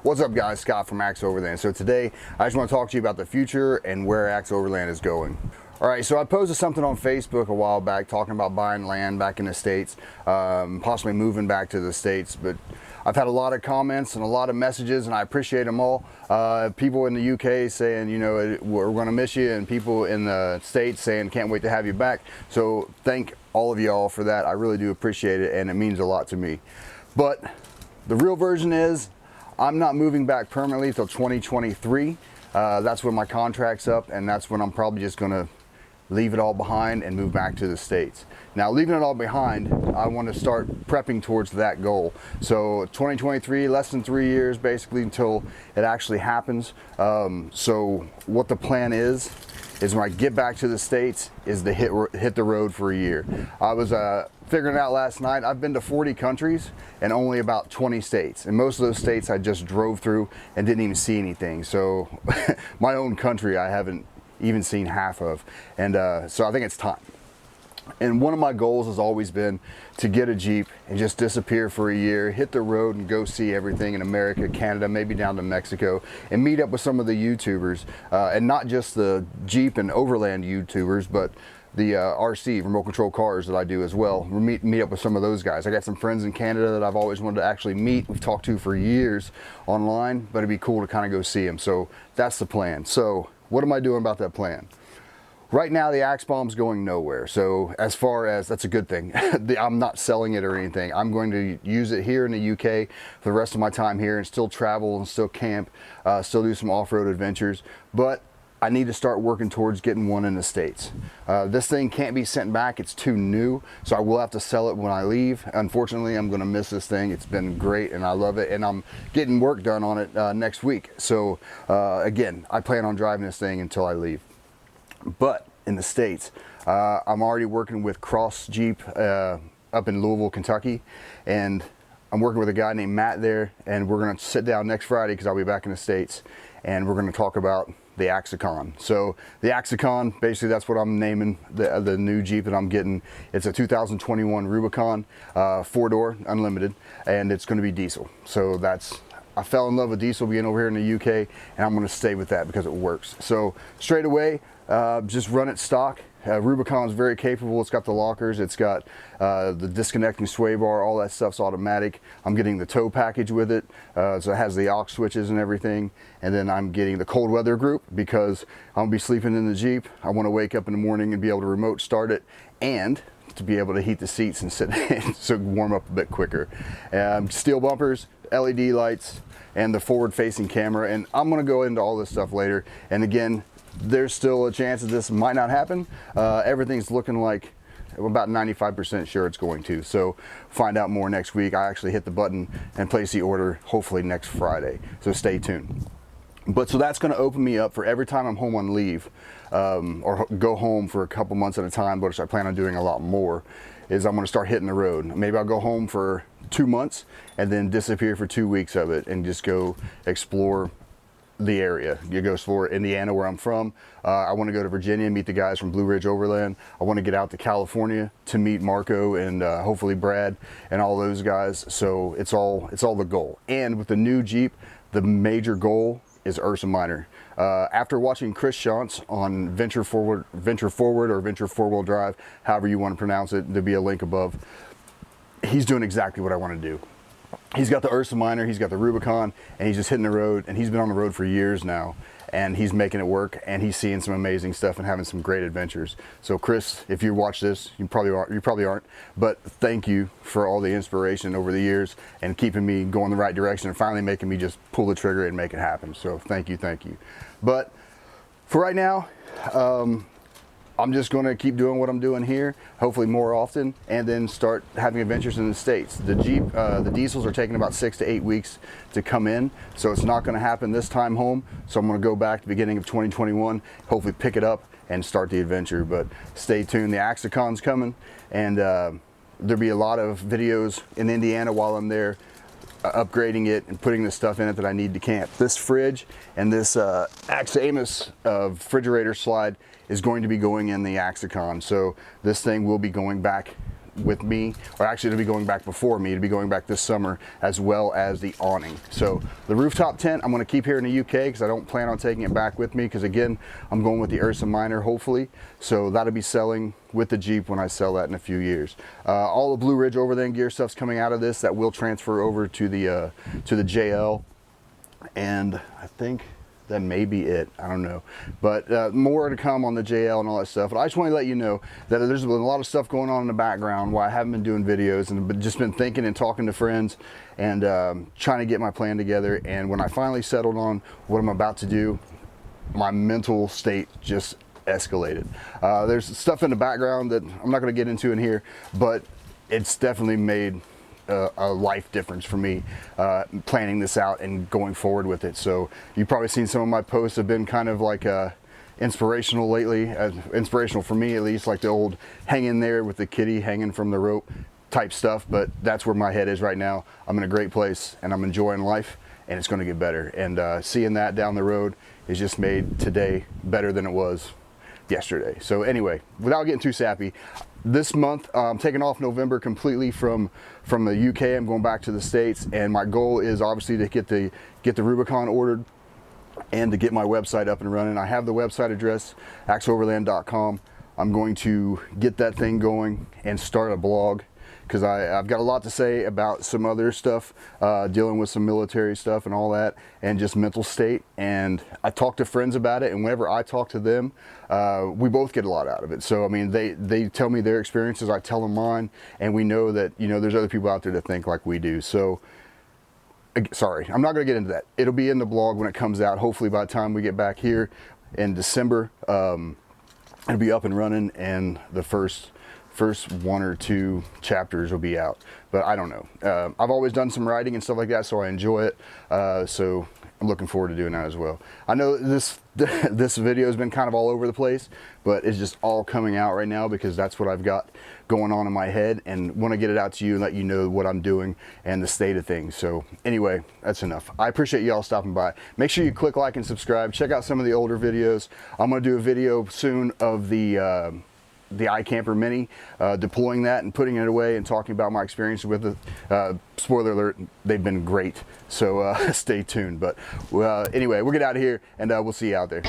What's up guys, Scott from Axe Overland. So today I just want to talk to you about the future and where Axe Overland is going. Alright, so I posted something on Facebook a while back talking about buying land back in the States, possibly moving back to the States, but I've had a lot of comments and a lot of messages and I appreciate them all. People in the UK saying, you know, we're going to miss you, and people in the States saying can't wait to have you back. So thank all of y'all for that. I really do appreciate it and it means a lot to me. But the real version is I'm not moving back permanently till 2023. That's when my contract's up, and that's when I'm probably just going to leave it all behind and move back to the States. Now, leaving it all behind, I want to start prepping towards that goal. So 2023, less than 3 years basically until it actually happens. So what the plan is when I get back to the States is to hit the road for a year. I was figuring it out last night. I've been to 40 countries and only about 20 states. And most of those states I just drove through and didn't even see anything. So my own country I haven't even seen half of. And so I think it's time. And one of my goals has always been to get a Jeep and just disappear for a year, hit the road and go see everything in America, Canada, maybe down to Mexico, and meet up with some of the YouTubers, and not just the Jeep and Overland YouTubers, but the RC, remote control cars, that I do as well. Meet up with some of those guys. I got some friends in Canada that I've always wanted to actually meet. We've talked to for years online, but it'd be cool to kind of go see them. So that's the plan. So what am I doing about that plan? Right now, the AxeBomb's going nowhere. So as far as, that's a good thing. I'm not selling it or anything. I'm going to use it here in the UK for the rest of my time here and still travel and still camp, still do some off-road adventures. But I need to start working towards getting one in the States. This thing can't be sent back. It's too new. So I will have to sell it when I leave. Unfortunately, I'm going to miss this thing. It's been great and I love it. And I'm getting work done on it next week. So again, I plan on driving this thing until I leave. But in the States, I'm already working with Cross Jeep up in Louisville, Kentucky, and I'm working with a guy named Matt there, and we're going to sit down next Friday because I'll be back in the States, and we're going to talk about the Axecon. So the Axecon, basically that's what I'm naming the new Jeep that I'm getting. It's a 2021 Rubicon, 4-door, unlimited, and it's going to be diesel. So I fell in love with diesel being over here in the UK, and I'm going to stay with that because it works. So straight away, just run it stock. Rubicon is very capable. It's got the lockers, it's got the disconnecting sway bar, all that stuff's automatic. I'm getting the tow package with it, so it has the aux switches and everything. And then I'm getting the cold weather group because I'm gonna be sleeping in the Jeep. I want to wake up in the morning and be able to remote start it, and to be able to heat the seats and sit so warm up a bit quicker. Steel bumpers, LED lights, and the forward facing camera. And I'm going to go into all this stuff later. And again, there's still a chance that this might not happen. Everything's looking like about 95% sure it's going to. So find out more next week. I actually hit the button and place the order hopefully next Friday. So stay tuned. But so that's going to open me up for every time I'm home on leave, or go home for a couple months at a time, which I plan on doing a lot more, is I'm going to start hitting the road. Maybe I'll go home for 2 months and then disappear for 2 weeks of it and just go explore the area. You go explore Indiana, where I'm from. I want to go to Virginia, meet the guys from Blue Ridge Overland. I want to get out to California to meet Marco and hopefully Brad and all those guys. So it's all the goal. And with the new Jeep, the major goal is Ursa Minor. After watching Chris Shantz on Venture Forward or Venture 4-wheel drive, however you want to pronounce it, there'll be a link above. He's doing exactly what I want to do. He's got the Ursa Minor, he's got the Rubicon, and he's just hitting the road, and he's been on the road for years now, and he's making it work, and he's seeing some amazing stuff and having some great adventures. So Chris, if you watch this, you probably aren't, but thank you for all the inspiration over the years and keeping me going the right direction and finally making me just pull the trigger and make it happen. So thank you. But for right now, I'm just going to keep doing what I'm doing here, hopefully more often, and then start having adventures in the States. The Jeep, the diesels are taking about 6 to 8 weeks to come in, so it's not going to happen this time home. So I'm going to go back to the beginning of 2021, hopefully pick it up and start the adventure. But stay tuned, the Axecon's coming, and there'll be a lot of videos in Indiana while I'm there, upgrading it and putting the stuff in it that I need to camp. This fridge and this Axe Amos refrigerator slide is going to be going in the Axecon. So this thing will be going back with me, or actually it'll be going back before me. It'll be going back this summer, as well as the awning. So the rooftop tent I'm going to keep here in the UK because I don't plan on taking it back with me, because again, I'm going with the Ursa Minor hopefully. So that'll be selling with the Jeep when I sell that in a few years. All the Blue Ridge Overland gear stuff's coming out of this that will transfer over to the JL, and I think that may be it. I don't know, but more to come on the JL and all that stuff. But I just want to let you know that there's been a lot of stuff going on in the background while I haven't been doing videos, and just been thinking and talking to friends and trying to get my plan together. And when I finally settled on what I'm about to do, my mental state just escalated. There's stuff in the background that I'm not going to get into in here, but it's definitely made a life difference for me, planning this out and going forward with it. So you've probably seen some of my posts have been kind of like inspirational lately, inspirational for me at least, like the old hang in there with the kitty hanging from the rope type stuff. But that's where my head is right now. I'm in a great place and I'm enjoying life, and it's going to get better. And seeing that down the road has just made today better than it was yesterday. So anyway, without getting too sappy, this month I'm taking off November completely from the UK. I'm going back to the States, and my goal is obviously to get the Rubicon ordered and to get my website up and running. I have the website address, axeoverland.com. I'm going to get that thing going and start a blog, because I've got a lot to say about some other stuff, dealing with some military stuff and all that, and just mental state. And I talk to friends about it, and whenever I talk to them, we both get a lot out of it. So I mean, they tell me their experiences, I tell them mine, and we know that, you know, there's other people out there that think like we do. So sorry, I'm not going to get into that. It'll be in the blog when it comes out. Hopefully by the time we get back here in December, it'll be up and running, and the first 1 or 2 chapters will be out. But I don't know. I've always done some writing and stuff like that, so I enjoy it. So I'm looking forward to doing that as well. I know this video has been kind of all over the place, but it's just all coming out right now because that's what I've got going on in my head, and want to get it out to you and let you know what I'm doing and the state of things. So anyway, that's enough. I appreciate y'all stopping by. Make sure you click like and subscribe. Check out some of the older videos. I'm going to do a video soon of the iCamper Mini, deploying that and putting it away and talking about my experience with it. Spoiler alert, they've been great, so stay tuned. But anyway, we'll get out of here, and we'll see you out there.